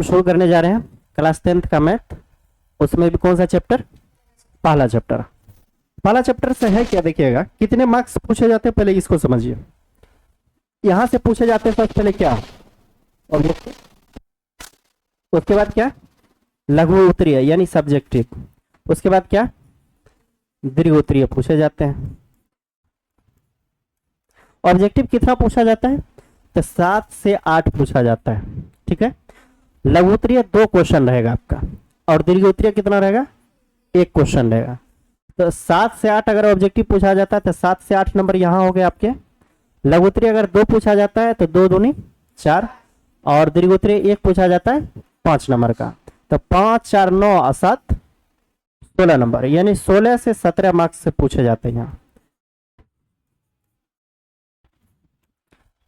शुरू करने जा रहे हैं क्लास 10th का मैथ। उसमें भी कौन सा चैप्टर? पहला चैप्टर। पहला चैप्टर से है क्या, देखिएगा कितने मार्क्स पूछे जाते हैं पहले इसको समझिए। यहां से पूछे जाते हैं सबसे पहले क्या? ऑब्जेक्टिव। उसके बाद क्या? लघु उत्तरीय यानी सब्जेक्टिव। उसके बाद क्या? दीर्घ उत्तरीय पूछे जाते हैं। ऑब्जेक्टिव कितना पूछा जाता है? तो 7 से 8 पूछा जाता है, ठीक है। लघु उत्तरीय 2 क्वेश्चन रहेगा आपका, और दीर्घ उत्तरीय कितना रहेगा? 1 क्वेश्चन रहेगा। तो 7 से 8 अगर ऑब्जेक्टिव पूछा जाता है तो 7 से 8 नंबर यहाँ हो गए आपके। लघु उत्तरीय अगर 2 पूछा जाता है तो 2 दूनी 4, और दीर्घ उत्तरीय 1 पूछा जाता है 5 नंबर का। तो 5 4 9 और 7 16 नंबर, यानी 16 से 17 मार्क्स से पूछे जाते हैं यहाँ।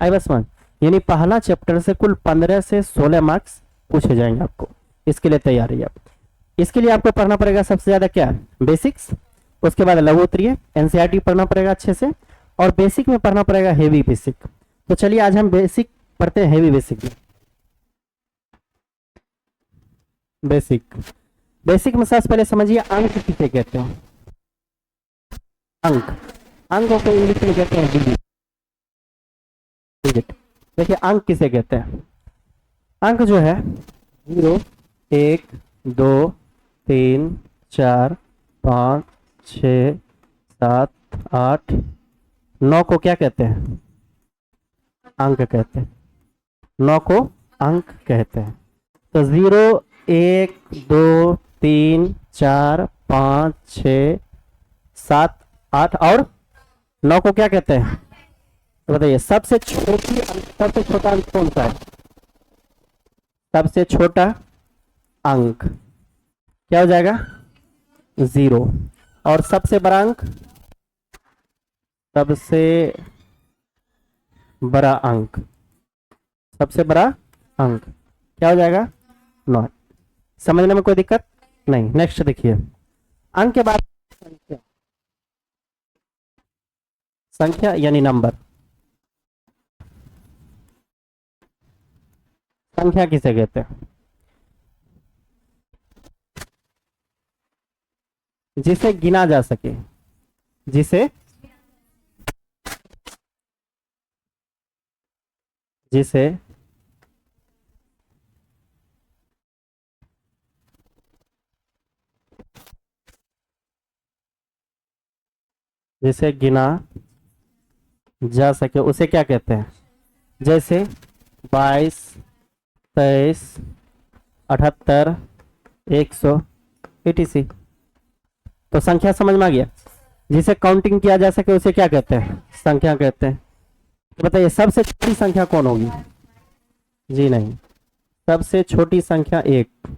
आई बस मान, यानी पहला चैप्टर से कुल 15 से 16 मार्क्स पूछे जाएंगे आपको। इसके लिए तैयार रहिए आप। इसके लिए आपको पढ़ना पड़ेगा सबसे ज्यादा क्या? बेसिक्स। उसके बाद लघु उत्तरीय एनसीईआरटी पढ़ना पड़ेगा अच्छे से, और बेसिक में पढ़ना पड़ेगा हेवी बेसिक। तो चलिए आज हम बेसिक पढ़ते हैं, हेवी बेसिक में। बेसिक बेसिक में सबसे पहले समझिए अंक किसे कहते हैं। अंक, अंकों को इंग्लिश में कहते हैं डिजिट। डिजिट, देखिए अंक किसे कहते हैं। अंक जो है 0 1 2 3 4 5 6 7 8 9 को क्या कहते हैं? अंक कहते हैं। 9 को अंक कहते हैं। तो 0 1 2 3 4 5 6 7 8 और 9 को क्या कहते हैं? तो बताइए सबसे छोटी अंक, सबसे छोटा अंक कौन सा है? सबसे छोटा अंक क्या हो जाएगा? 0। और सबसे बड़ा अंक, सबसे बड़ा अंक, सबसे बड़ा अंक क्या हो जाएगा? 9। समझने में कोई दिक्कत नहीं। नेक्स्ट देखिए, अंक के बाद संख्या। संख्या यानी नंबर। संख्या किसे कहते हैं? जिसे गिना जा सके, जिसे जिसे जिसे गिना जा सके उसे क्या कहते हैं? जैसे 22 23 78 100 etc। तो संख्या समझ में आ गया। जिसे काउंटिंग किया जा सके उसे क्या कहते हैं? संख्या कहते हैं। तो बताइए सबसे छोटी संख्या कौन होगी? जी नहीं, सबसे छोटी संख्या 1।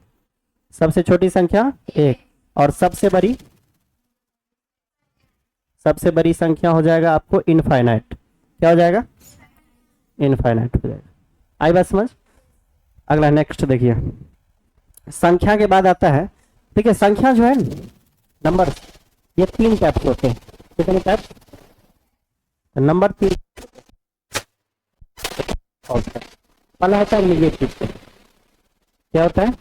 सबसे छोटी संख्या 1। और सबसे बड़ी, सबसे बड़ी संख्या हो जाएगा आपको इनफाइनाइट। क्या हो जाएगा? इनफाइनाइट हो जाएगा। आई बात समझ? अगला नेक्स्ट देखिए, संख्या के बाद आता है, ठीक है, संख्या जो है नंबर, ये 3 टाइप्स होते हैं। कितने टाइप? नंबर 3 होता है। पहला होता है निगेटिव। क्या होता है?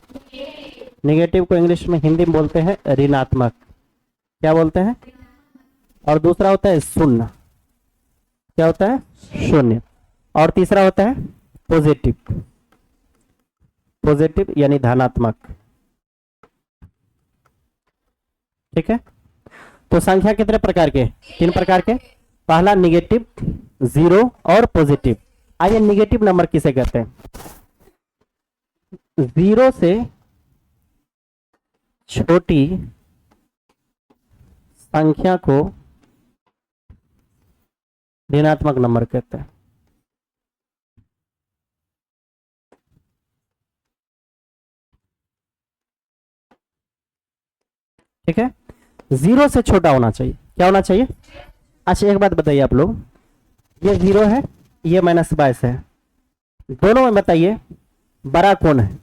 निगेटिव को इंग्लिश में, हिंदी में बोलते हैं ऋणात्मक। क्या बोलते हैं? और दूसरा होता है शून्य। क्या होता है? शून्य। और तीसरा होता है पॉजिटिव। पॉजिटिव यानी धनात्मक। ठीक है। तो संख्या कितने प्रकार के? 3 प्रकार के। पहला निगेटिव, 0 और पॉजिटिव। आइए निगेटिव नंबर किसे कहते हैं? 0 से छोटी संख्या को ऋणात्मक नंबर कहते हैं। ठीक है, 0 से छोटा होना चाहिए। क्या होना चाहिए? अच्छा एक बात बताइए आप लोग, ये 0 है, ये -22 है, दोनों में बताइए बड़ा कौन है?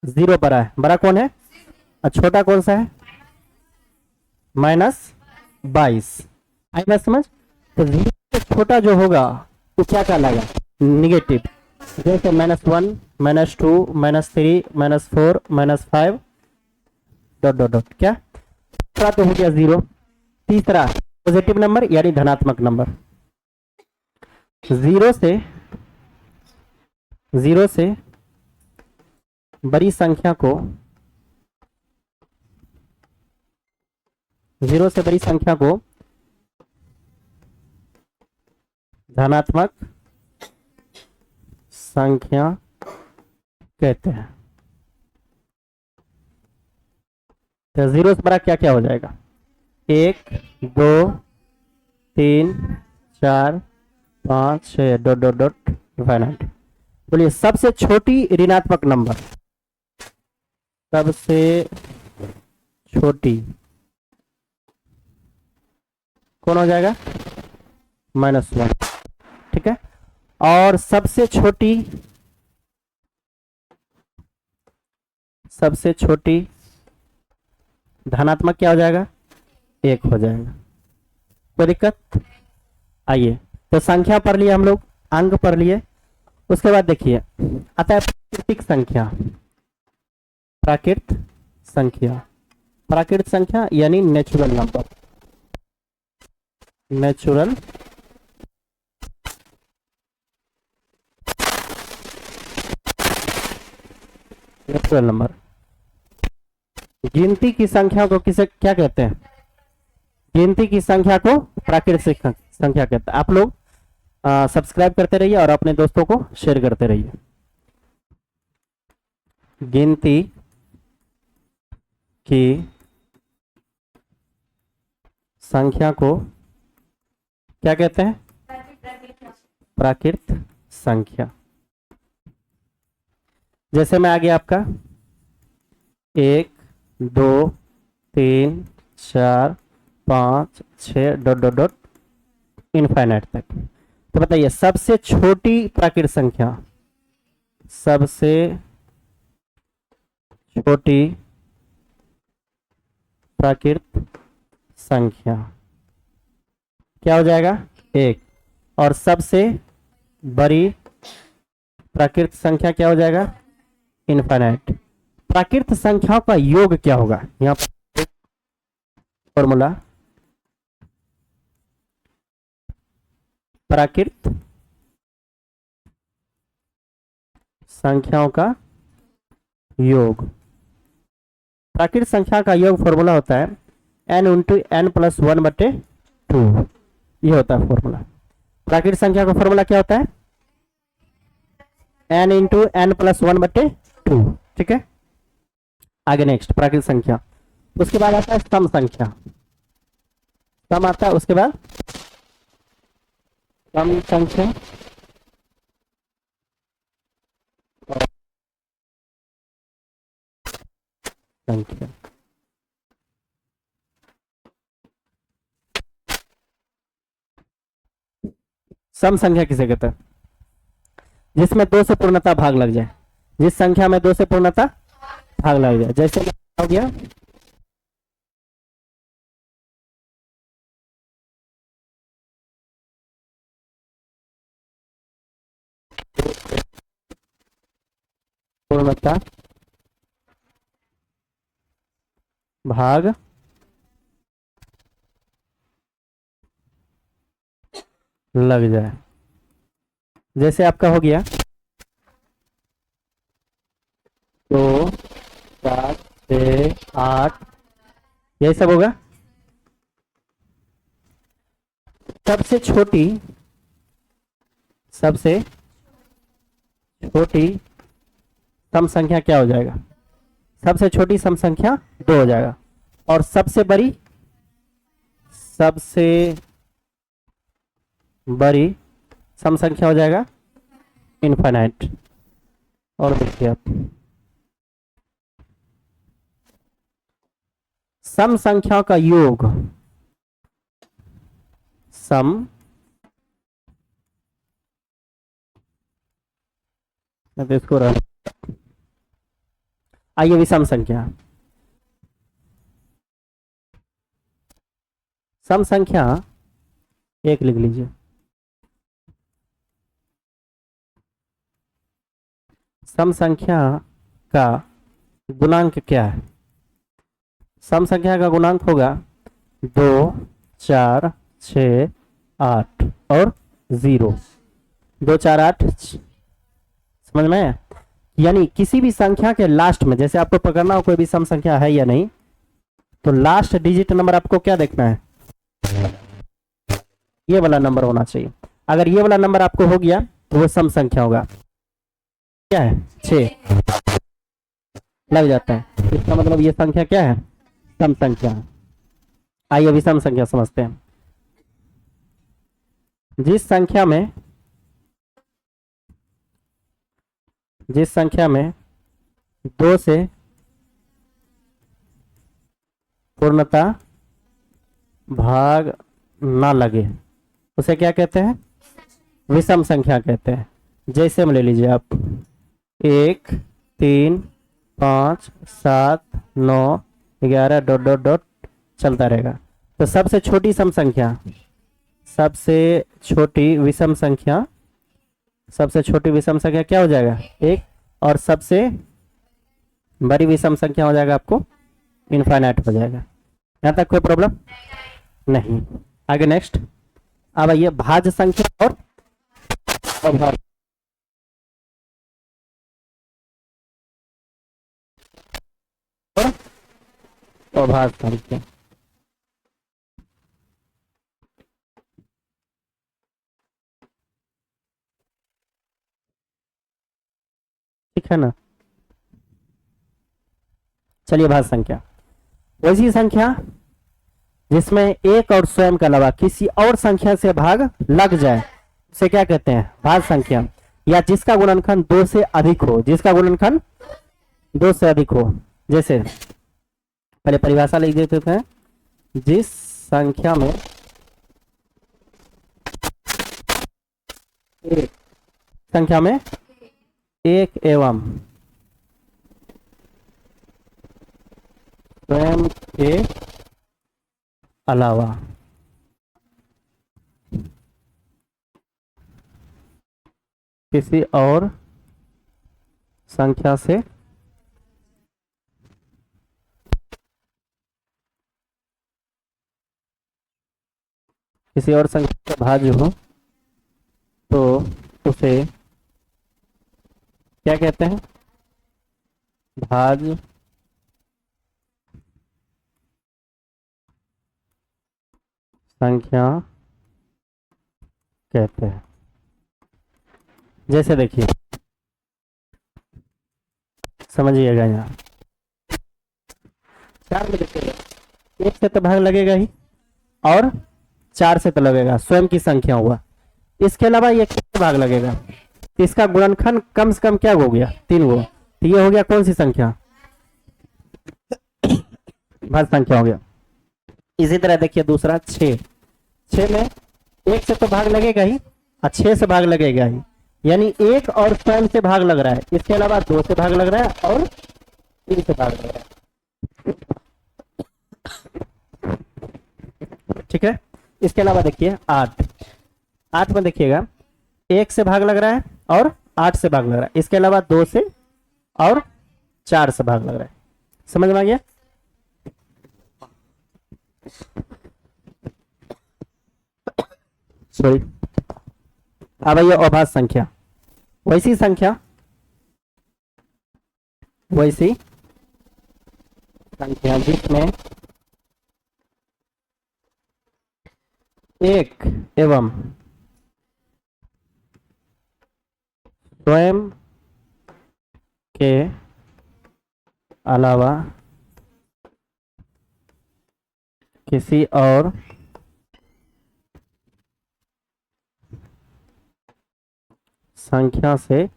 0 बड़ा है। बड़ा कौन है? और छोटा कौन सा है? -22। आई बात समझ? तो 0 से छोटा जो होगा वो क्या कहलाएगा? निगेटिव। जैसे -1, -2, -3, -4, -5 डॉट डॉट डॉट। क्या दूसरा तो हो गया 0। तीसरा पॉजिटिव नंबर यानी धनात्मक नंबर। जीरो से जीरो से बड़ी संख्या को जीरो से बड़ी संख्या को धनात्मक संख्या कहते हैं। तो जीरो से बड़ा क्या क्या हो जाएगा? 1, 2, 3, 4, 5, 6 डॉट डॉट डॉट इनफाइनाइट। बोलिए सबसे छोटी ऋणात्मक नंबर, सबसे छोटी कौन हो जाएगा? -1। ठीक है। और सबसे छोटी धनात्मक क्या हो जाएगा? 1 हो जाएगा। कोई दिक्कत? आइए तो संख्या पढ़ लिए हम लोग, अंक पढ़ लिए। उसके बाद देखिए आता है प्राकृतिक संख्या। प्राकृत संख्या, प्राकृत संख्या यानी natural number. Natural natural number. गिनती की संख्या को किसे क्या कहते हैं? गिनती की संख्या को प्राकृतिक संख्या कहते हैं। आप लोग सब्सक्राइब करते रहिए और अपने दोस्तों को शेयर करते रहिए। गिनती की संख्या को क्या कहते हैं? प्राकृत संख्या। जैसे में आ गया आपका 1, 2, 3, 4, 5, 6 डॉट डॉट डॉट इनफाइनाइट तक। तो बताइए सबसे छोटी प्राकृत संख्या, सबसे छोटी प्राकृत संख्या क्या हो जाएगा? 1। और सबसे बड़ी प्राकृत संख्या क्या हो जाएगा? इनफाइनाइट। प्राकृत संख्याओं का योग क्या होगा? यहाँ पर फॉर्मूला, प्राकृत संख्याओं का योग। प्राकृत संख्या का योग फॉर्मूला होता है n इंटू n प्लस 1/2। ये होता है फॉर्मूला। प्राकृत संख्या का फॉर्मूला क्या होता है? n into n plus 1/2। ठीक है। आगे नेक्स्ट प्राकृत संख्या। उसके बाद आता है सम संख्या। सम आता है उसके बाद सम संख्या। संख्या सम संख्या किसे कहते हैं? जिसमें 2 से पूर्णता भाग लग जाए। जिस संख्या में 2 से पूर्णता भाग लग जाए। जैसे हो गया पूर्णता भाग लग जाए। जैसे आपका हो गया 2, 4, 6, 8 यही सब होगा। सबसे छोटी सम संख्या क्या हो जाएगा? सबसे छोटी सम संख्या 2 हो जाएगा। और सबसे बड़ी सम संख्या हो जाएगा इनफाइनाइट। और देखिए आप सम संख्याओं का योग, सम तो इसको आइए विषम संख्या। सम संख्या 1 लिख लीजिए। सम संख्या का गुणांक क्या है? सम संख्या का गुणांक होगा 2, 4, 6, 8 और 0। 2, 4, 8 समझ में आया? यानी किसी भी संख्या के लास्ट में, जैसे आपको पकड़ना हो कोई भी सम संख्या है या नहीं, तो लास्ट डिजिट नंबर आपको क्या देखना है? ये वाला नंबर होना चाहिए। अगर ये वाला नंबर आपको हो गया तो वो सम संख्या होगा। क्या है? 6 लग जाता है, इसका मतलब ये संख्या क्या है? सम संख्या। आइए अभी सम संख्या समझते हैं। जिस संख्या में 2 से पूर्णता भाग ना लगे उसे क्या कहते हैं? विषम संख्या कहते हैं। जैसे में ले लीजिए आप 1, 3, 5, 7, 9, 11 डॉट डॉट डॉट चलता रहेगा। तो सबसे छोटी सम संख्या, सबसे छोटी विषम संख्या क्या हो जाएगा? 1। और सबसे बड़ी विषम संख्या हो जाएगा आपको इनफाइनाइट हो जाएगा। यहाँ तक कोई प्रॉब्लम नहीं। आगे नेक्स्ट। अब आइए भाज्य संख्या और अभाज्य। अभाज्य संख्या, ठीक है ना? चलिए भाज्य संख्या वैसी संख्या जिसमें एक और स्वयं के अलावा किसी और संख्या से भाग लग जाए उसे क्या कहते हैं? भाज्य संख्या। या जिसका गुणनखंड 2 से अधिक हो, जिसका गुणनखंड 2 से अधिक हो। जैसे पहले परिभाषा लिख देते थे, जिस संख्या में एक एवं स्वयं के अलावा किसी और संख्या से भाज्य हो तो उसे क्या कहते हैं? भाज्य संख्या कहते हैं। जैसे देखिए, समझिएगा, यहाँ 4 में देखिएगा, 1 से तो भाग लगेगा ही और 4 से तो लगेगा, स्वयं की संख्या हुआ। इसके अलावा ये कितने भाग लगेगा? इसका गुणनखंड कम से कम क्या हो गया? 3 गो। तो ये हो गया कौन सी संख्या? भाज्य संख्या हो गया। इसी तरह देखिए दूसरा 6 में 1 से तो भाग लगेगा ही और 6 से भाग लगेगा ही, यानी 1 और स्वयं से भाग लग रहा है। इसके अलावा 2 से भाग लग रहा है और 3 से भाग लग रहा है। ठीक है। इसके अलावा देखिए 8 में देखिएगा 1 से भाग लग रहा है और 8 से भाग लग रहा है। इसके अलावा 2 से और 4 से भाग लग रहा है। समझ में आ गया? सॉरी। अब ये अभाज्य संख्या, वैसी संख्या जिसमें एक एवं स्वयं के अलावा किसी और संख्या से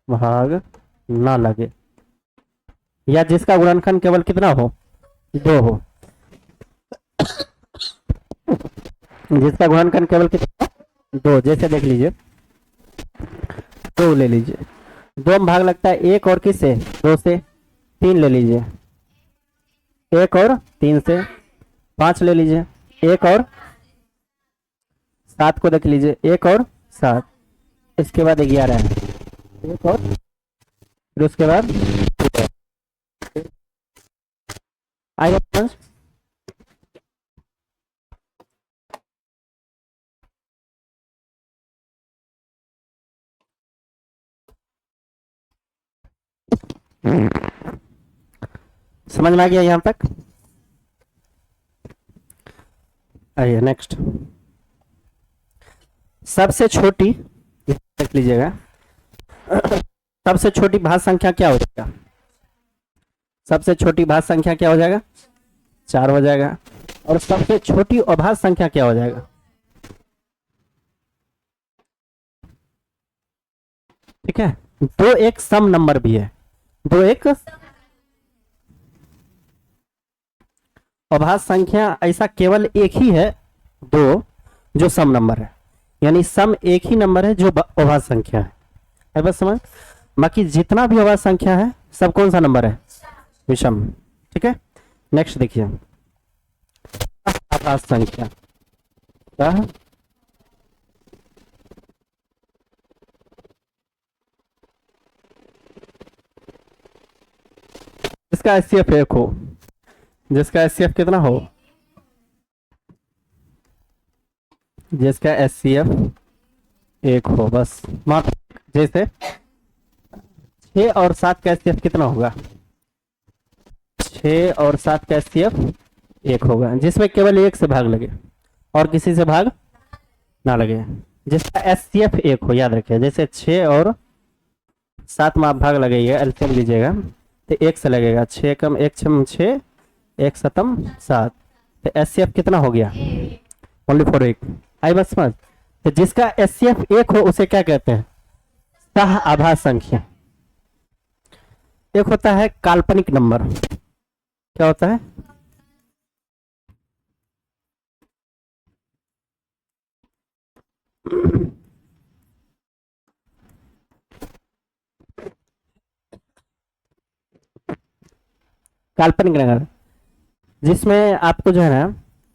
भाग ना लगे, या जिसका गुणनखंड केवल कितना हो? 2 हो। जिसका गुणनखंड केवल कितना? 2। जैसे देख लीजिए 2 ले लीजिए, 2 में भाग लगता है 1 और किससे? 2 से। 3 ले लीजिए, 1 और 3 से। 5 ले लीजिए, 1 और 7 को देख लीजिए, 1 और 7। इसके बाद 11 है, एक और, फिर उसके बाद आएगा समझ। समझ में आ गया यहाँ तक? आइए नेक्स्ट, सबसे छोटी, देख लीजिएगा, सबसे छोटी भाज्य संख्या क्या हो जाएगा? सबसे छोटी भाज्य संख्या क्या हो जाएगा? 4 हो जाएगा। और सबसे छोटी अभाज्य संख्या क्या हो जाएगा? ठीक है, दो एक सम नंबर भी है, दो एक अभाज्य संख्या ऐसा केवल एक ही है, दो, जो सम नंबर है, यानी सम एक ही नंबर है जो अभाज्य संख्या है बस समझ। बाकी जितना भी अभाज्य संख्या है सब कौन सा नंबर है? विषम। ठीक है, नेक्स्ट देखिए, अभाज्य संख्या क्या? जिसका एचसीएफ 1 हो, जिसका एचसीएफ कितना हो? जिसका एचसीएफ 1 हो, बस मात्र। जैसे 6 और 7 का एचसीएफ कितना होगा? 6 और 7 का एचसीएफ 1 होगा, जिसमें केवल 1 से भाग लगे और किसी से भाग ना लगे। जिसका एचसीएफ 1 हो, याद रखिए, जैसे 6 और 7 में आप भाग लगाइएगा, एलसीएम लीजिएगा तो 1 से लगेगा, 6 कम 1 6 6, 1 7 7, तो एचसीएफ कितना हो गया? Only for 1। आई बस समझ। तो जिसका एचसीएफ 1 हो उसे क्या कहते हैं? सह आभाज्य संख्या। एक होता है काल्पनिक नंबर, क्या होता है? काल्पनिक नंबर जिसमें आपको जो है ना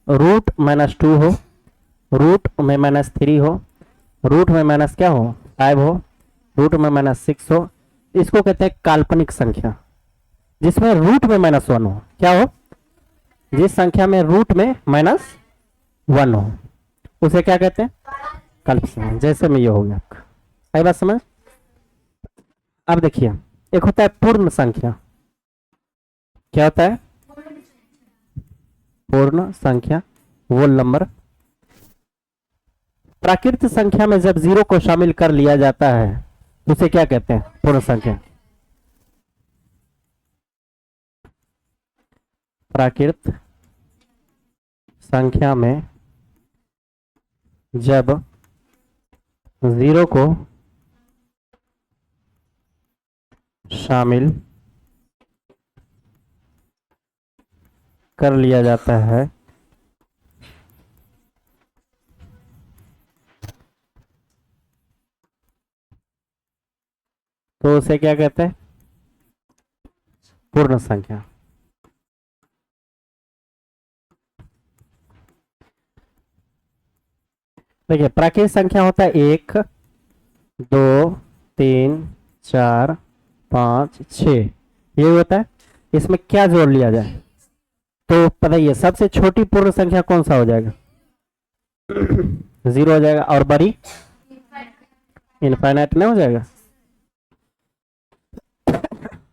रूट -2 हो, रूट में -3 हो, रूट में माइनस क्या हो? 5 हो, रूट में -6 हो, इसको कहते हैं काल्पनिक संख्या। जिसमें रूट में -1 हो, क्या हो? जिस संख्या में रूट में -1 हो उसे क्या कहते हैं? काल्पनिक संख्या। जैसे में ये हो गया आपका, सही बात समझ। अब देखिए, एक होता है पूर्ण संख्या, क्या होता है? पूर्ण संख्या, वोल नंबर। प्राकृत संख्या में जब 0 को शामिल कर लिया जाता है तो उसे क्या कहते हैं? पूर्ण संख्या। प्राकृत संख्या में जब 0 को शामिल कर लिया जाता है तो उसे क्या कहते हैं? पूर्ण संख्या। देखिए, प्राकृत संख्या होता है 1 2 3 4 5 6, ये होता है। इसमें क्या जोड़ लिया जाए तो बताइए, सबसे छोटी पूर्ण संख्या कौन सा हो जाएगा? 0 हो जाएगा। और बड़ी इनफाइनाइट नहीं हो जाएगा।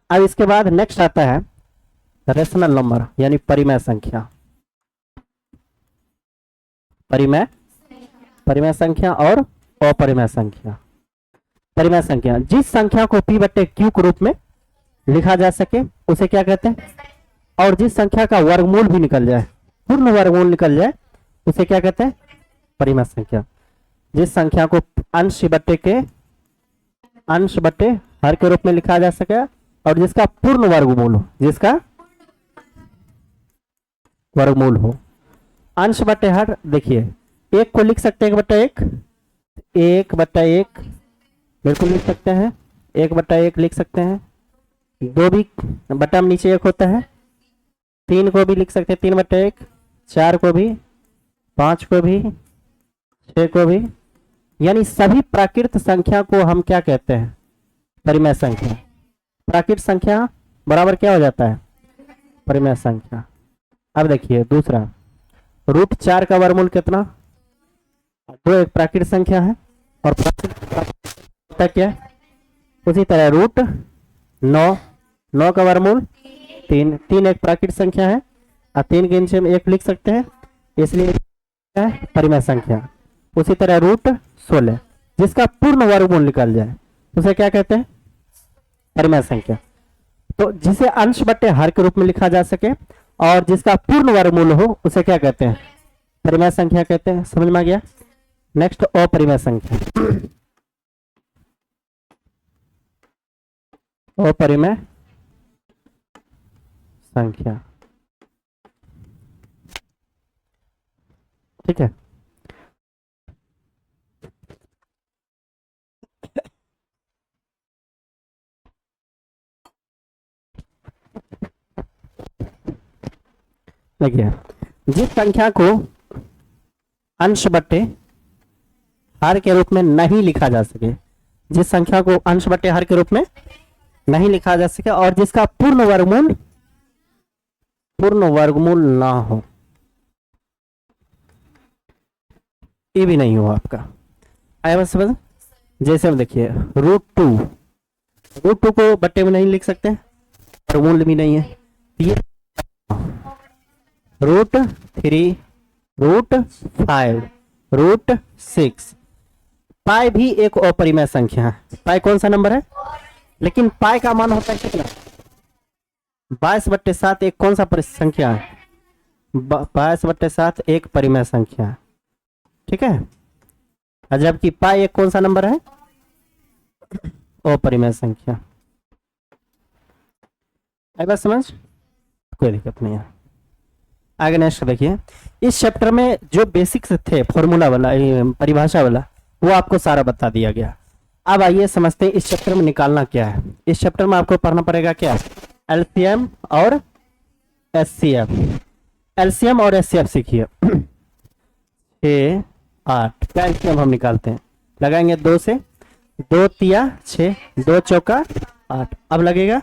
अब इसके बाद नेक्स्ट आता है रेशनल नंबर, यानी परिमेय संख्या। परिमेय, परिमेय संख्या और अपरिमेय संख्या। परिमेय संख्या जिस संख्या को p/q के रूप में लिखा जा सके उसे क्या कहते हैं? और जिस संख्या का वर्गमूल भी निकल जाए, पूर्ण वर्गमूल निकल जाए, उसे क्या कहते हैं? परिमेय संख्या। जिस संख्या को अंश बटे हर के रूप में लिखा जा सके और जिसका पूर्ण वर्गमूल हो, जिसका वर्गमूल हो। अंश बटे हर, देखिए 1 को लिख सकते हैं 1/1, 1/1 बिल्कुल लिख सकते हैं, 1/1 लिख सकते हैं। 2 भी बटा में नीचे 1 होता है, 3 को भी लिख सकते हैं 3/1, 4 को भी, 5 को भी, 6 को भी, यानी सभी प्राकृत संख्या को हम क्या कहते हैं? परिमेय संख्या। प्राकृत संख्या बराबर क्या हो जाता है? परिमेय संख्या। अब देखिए दूसरा, √4 का वर्गमूल कितना? दो एक प्राकृत संख्या है और प्राकृत क्या है? उसी तरह √9, 9 का वर्गमूल 3, 3 एक प्राकृत संख्या है और 3 के नीचे में 1 लिख सकते हैं, इसलिए क्या है? परिमेय संख्या। उसी तरह √16 जिसका पूर्ण वर्गमूल निकल जाए उसे क्या कहते हैं? परिमेय संख्या। तो जिसे अंश बट्टे हर के रूप में लिखा जा सके और जिसका पूर्ण वर्गमूल हो उसे क्या कहते हैं? परिमेय संख्या कहते हैं। समझ में आ गया? नेक्स्ट, अपरिमेय संख्या। अपरिमेय संख्या, ठीक है। देखिए, जिस संख्या को अंश बट्टे हर के रूप में नहीं लिखा जा सके, जिस संख्या को अंश बट्टे हर के रूप में नहीं लिखा जा सके और जिसका पूर्ण वर्गमूल ना हो, ये भी नहीं हो आपका। आया बस समझ? जैसे हम देखिए √2 को बट्टे में नहीं लिख सकते, वर्गमूल भी नहीं है। ये √3, √5, √6, पाई भी एक अपरिमेय संख्या है। पाई कौन सा नंबर है? लेकिन पाई का मान होता है कितना? 22/7 एक कौन सा संख्या है? 22/7 एक परिमेय संख्या है, ठीक है। और जबकि पाई एक कौन सा नंबर है? अपरिमेय संख्या। आई बात समझ? कोई दिक्कत नहीं है। आगे नेक्स्ट देखिए, इस चैप्टर में जो बेसिक्स थे फॉर्मूला वाला, परिभाषा वाला, वो आपको सारा बता दिया गया। अब आइए समझते हैं इस चैप्टर में निकालना क्या है। इस चैप्टर में आपको पढ़ना पड़ेगा क्या? एलसीएम और एचसीएफ। एलसीएम और एचसीएफ सीखिए। 6, 8 का एलसीएम हम निकालते हैं, लगाएंगे 2 से, 2 तिया 6, 2 चौका 8। अब लगेगा?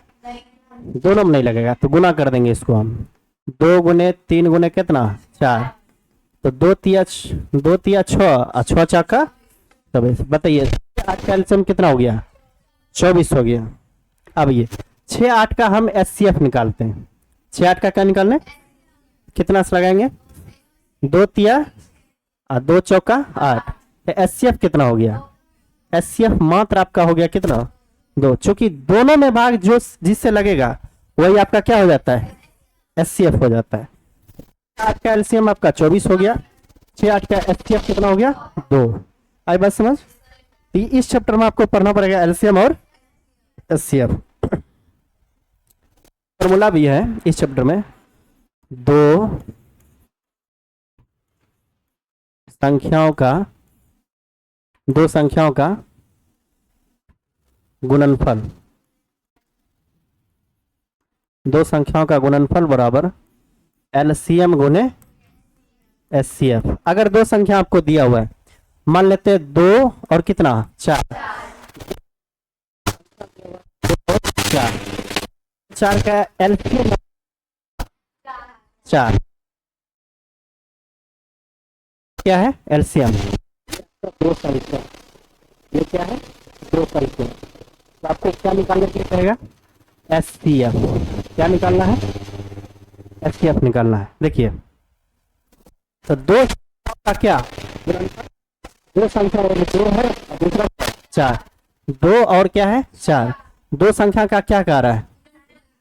दोनों में नहीं लगेगा तो गुना कर देंगे इसको हम। 2 गुने 3 गुने कितना? 4। तो 2 तिया 6 और 6 चौका 24। बताइए 8 का एलसीएम कितना हो गया? 24 हो गया। अब ये 6, 8 का हम एचसीएफ निकालते हैं। 6, 8 का क्या निकालने? कितना से लगाएंगे? 2 तिया और 2 चौका 8। एचसीएफ कितना हो गया? एचसीएफ मात्र आपका हो गया कितना? 2। चूंकि दोनों में भाग जो जिससे लगेगा वही आपका क्या हो जाता है? एचसीएफ हो जाता है। 8 का एलसीएम आपका 24 हो गया। 6, 8 का एचसीएफ कितना हो गया? 2। आई बात समझ? इस चैप्टर में आपको पढ़ना पड़ेगा एलसीएम और एचसीएफ। फॉर्मूला भी है इस चैप्टर में। दो संख्याओं का गुणनफल, 2 संख्याओं का गुणनफल बराबर एलसीएम गुने एचसीएफ। अगर 2 संख्या आपको दिया हुआ है, मान लेते हैं 2 और कितना? 4। 4 का एलसीएम 4 क्या है? एलसीएम। 2 संख्या, ये क्या है? 2 संख्या। तो आपको क्या निकालने के लिए कहेगा? एचसीएफ। क्या निकालना है? एचसीएफ निकालना है। देखिए तो 2 का क्या? 2 संख्या 2 है और दूसरा 4। 2 और क्या है? 4। 2 संख्या का क्या कर रहा है?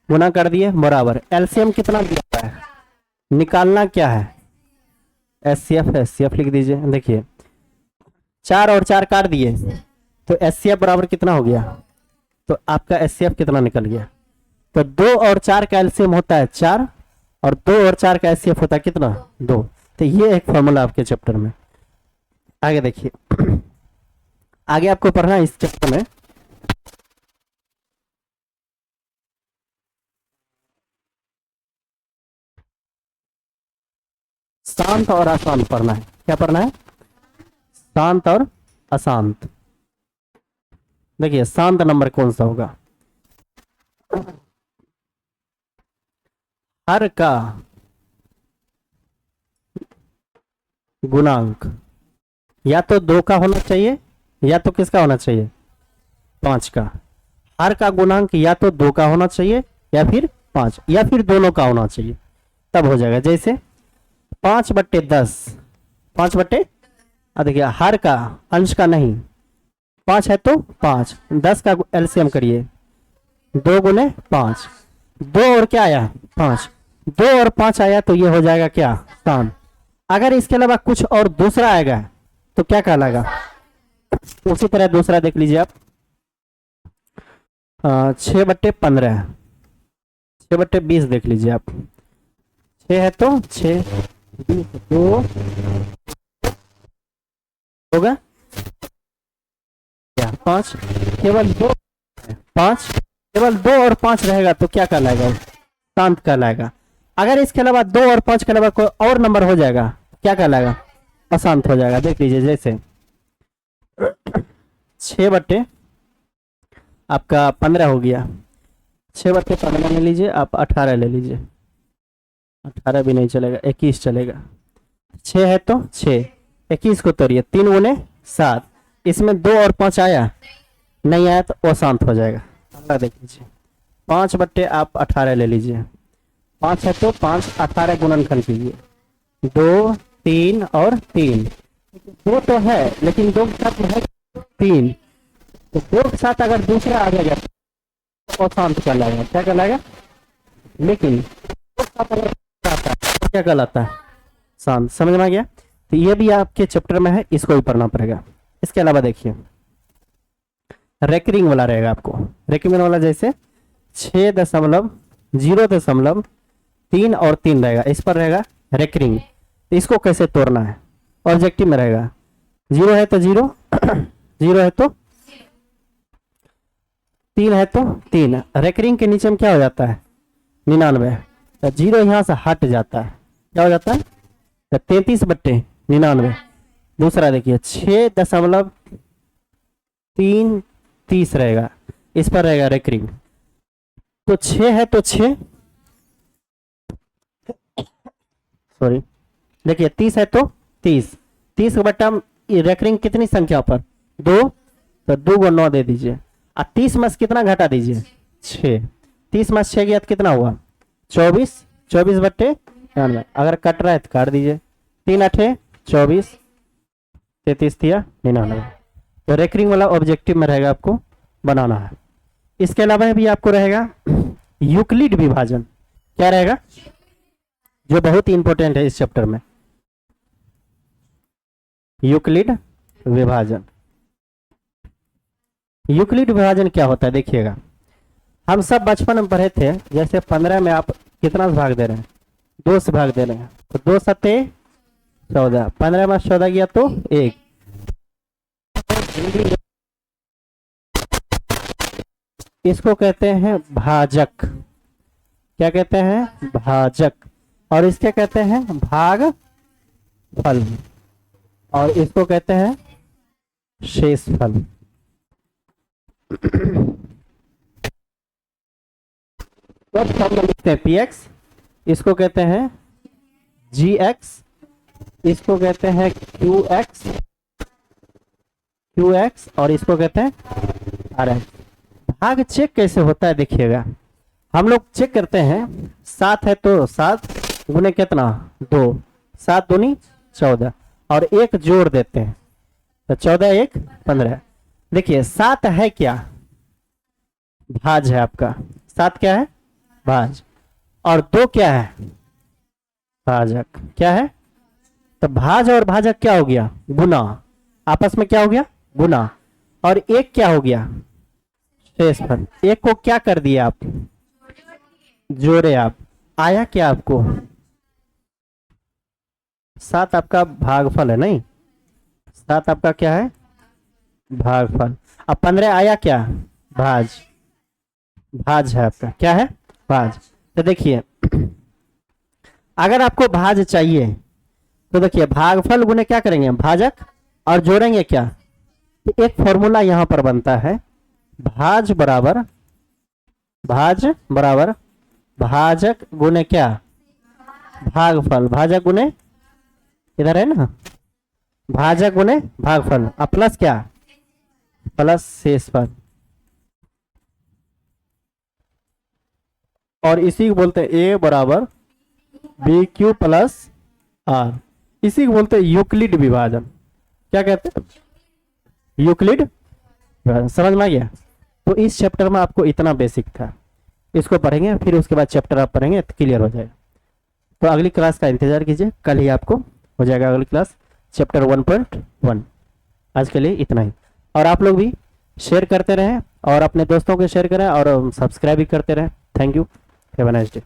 गुना कर दिए बराबर। एलसीएम कितना दिया है? निकालना क्या है? एचसीएफ। एचसीएफ लिख दीजिए। देखिए 4 और 4 काट दिए तो एचसीएफ बराबर कितना हो गया? तो आपका एचसीएफ कितना निकल गया? तो 2 और 4 का एलसीएम होता है 4 और 2 और 4 का एचसीएफ होता है कितना? 2। तो ये एक फॉर्मूला आपके चैप्टर में। आगे देखिए, आगे आपको पढ़ना है इस चैप्टर में शांत और आसान पढ़ना है। क्या पढ़ना है? शांत और अशांत। देखिए शांत नंबर कौन सा होगा? हर का गुणांक या तो 2 का होना चाहिए या तो किसका होना चाहिए? 5 का। हर का गुणांक या तो 2 का होना चाहिए या फिर 5 या फिर दोनों का होना चाहिए, तब हो जाएगा। जैसे 5/10, 5 देखिए हर का, अंश का नहीं, 5 है तो 5, 10 का एलसीएम करिए, 2 × 5, 2 और क्या आया? 5, 2 और 5 आया तो ये हो जाएगा क्या? शांत। अगर इसके अलावा कुछ और दूसरा आएगा तो क्या कहलाएगा? उसी तरह दूसरा देख लीजिए आप, 6/15, 6/20 देख लीजिए आप, 6 है तो 6, 2 होगा क्या? 5, केवल 2, 5, केवल 2 और 5 रहेगा तो क्या कहलाएगा? शांत कहलाएगा। अगर इसके अलावा 2 और 5 के अलावा कोई और नंबर हो जाएगा क्या कहलाएगा? अशांत हो जाएगा। देख लीजिए जैसे 6 आपका 15 हो गया, 6/15 ले लीजिए आप, 18 ले लीजिए, 18 भी नहीं चलेगा, 21 चलेगा। 6 है तो 6, 21 को तोड़िए, 3 × 7, इसमें 2 और 5 आया? नहीं आया तो अशांत हो जाएगा। अगला देख लीजिए 5/18 ले लीजिए, 5 है तो 5, 18 गुणनखंड कीजिए, 2, 3 और 3, 2 तो है लेकिन 2 के साथ है 3, तो 2 के साथ अगर दूसरा आ जाएगा तो अशांत कहलाएगा। क्या कहलाएगा? लेकिन 2 के साथ अगर आता है तो क्या कहलाता है? शांत। समझ में आ गया? तो ये भी आपके चैप्टर में है, इसको भी पढ़ना पड़ेगा। इसके अलावा देखिए रेकरिंग वाला रहेगा आपको, रेकरिंग वाला जैसे 6.0.3 और 3 रहेगा, इस पर रहेगा रेकरिंग। तो इसको कैसे तोड़ना है? ऑब्जेक्टिव में रहेगा, 0 है तो 0, 0 है तो 3 है तो 3, रेकरिंग के नीचे में क्या हो जाता है? 99, तो 0 यहाँ से हट जाता है, क्या हो जाता है? तो 33/99। दूसरा देखिए 6.330 रहेगा, इस पर रहेगा रेकरिंग। तो 6 है तो 6, सॉरी देखिए 30 है तो 30, 30 का बट्टा रेकरिंग कितनी संख्या पर? 2, तो 2 को 9 दे दीजिए, और 30 में से कितना घटा दीजिए? 6, 30 में से 6 गया तो कितना हुआ? 24, 24/99। अगर कट रहा है तो काट दीजिए, 3×8 24, 33 दिया 99। तो रेकरिंग वाला ऑब्जेक्टिव में रहेगा, आपको बनाना है। इसके अलावा भी आपको रहेगा यूक्लिड विभाजन। क्या रहेगा? जो बहुत ही इंपॉर्टेंट है इस चैप्टर में, यूक्लिड विभाजन। यूक्लिड विभाजन क्या होता है देखिएगा, हम सब बचपन में पढ़े थे। जैसे 15 में आप कितना से भाग दे रहे हैं? 2 से भाग दे रहे हैं, तो 2 सत्ते 14, 15 में 14 गया तो 1। इसको कहते हैं भाजक। क्या कहते हैं? भाजक। और इसके कहते हैं भागफल, और इसको कहते हैं शेषफल। लिखते हैं px, इसको कहते हैं gx, इसको कहते हैं qx, और इसको कहते हैं rx। भाग चेक कैसे होता है देखिएगा, हम लोग चेक करते हैं 7 है तो 7 गुने कितना? 2, 7 दूनी 14, और 1 जोड़ देते हैं तो 14 1 15। देखिए 7 है क्या? भाज है आपका, 7 क्या है? भाज। और 2 क्या है? भाजक। क्या है? तो भाज और भाजक क्या हो गया? गुना। आपस में क्या हो गया? गुना। और 1 क्या हो गया? शेषफल। 1 को क्या कर दिया आप? जोड़े आप। आया क्या आपको? 7 आपका भागफल है, नहीं 7 आपका क्या है? भागफल। अब 15 आया क्या? भाज। भाज है आपका, क्या है? भाज। तो देखिए अगर आपको भाज चाहिए तो देखिए भागफल गुने क्या करेंगे? भाजक, और जोड़ेंगे क्या? तो एक फॉर्मूला यहां पर बनता है, भाज बराबर भाजक गुने क्या, भागफल। भाजक गुने, इधर है ना, भाजक गुने भागफल, अब प्लस क्या, प्लस शेषफल। और इसी को बोलते हैं ए बराबर बी क्यू प्लस आर। इसी को बोलते हैं यूक्लिड विभाजन। क्या कहते हैं, यूक्लिड विभाजन। समझ में आ गया। तो इस चैप्टर में आपको इतना बेसिक था, इसको पढ़ेंगे, फिर उसके बाद चैप्टर आप पढ़ेंगे तो क्लियर हो जाएगा। तो अगली क्लास का इंतजार कीजिए, कल ही आपको हो जाएगा अगली क्लास, चैप्टर 1.1। आज के लिए इतना ही। और आप लोग भी शेयर करते रहें और अपने दोस्तों को शेयर करें और सब्सक्राइब भी करते रहें। Thank you, have a nice day.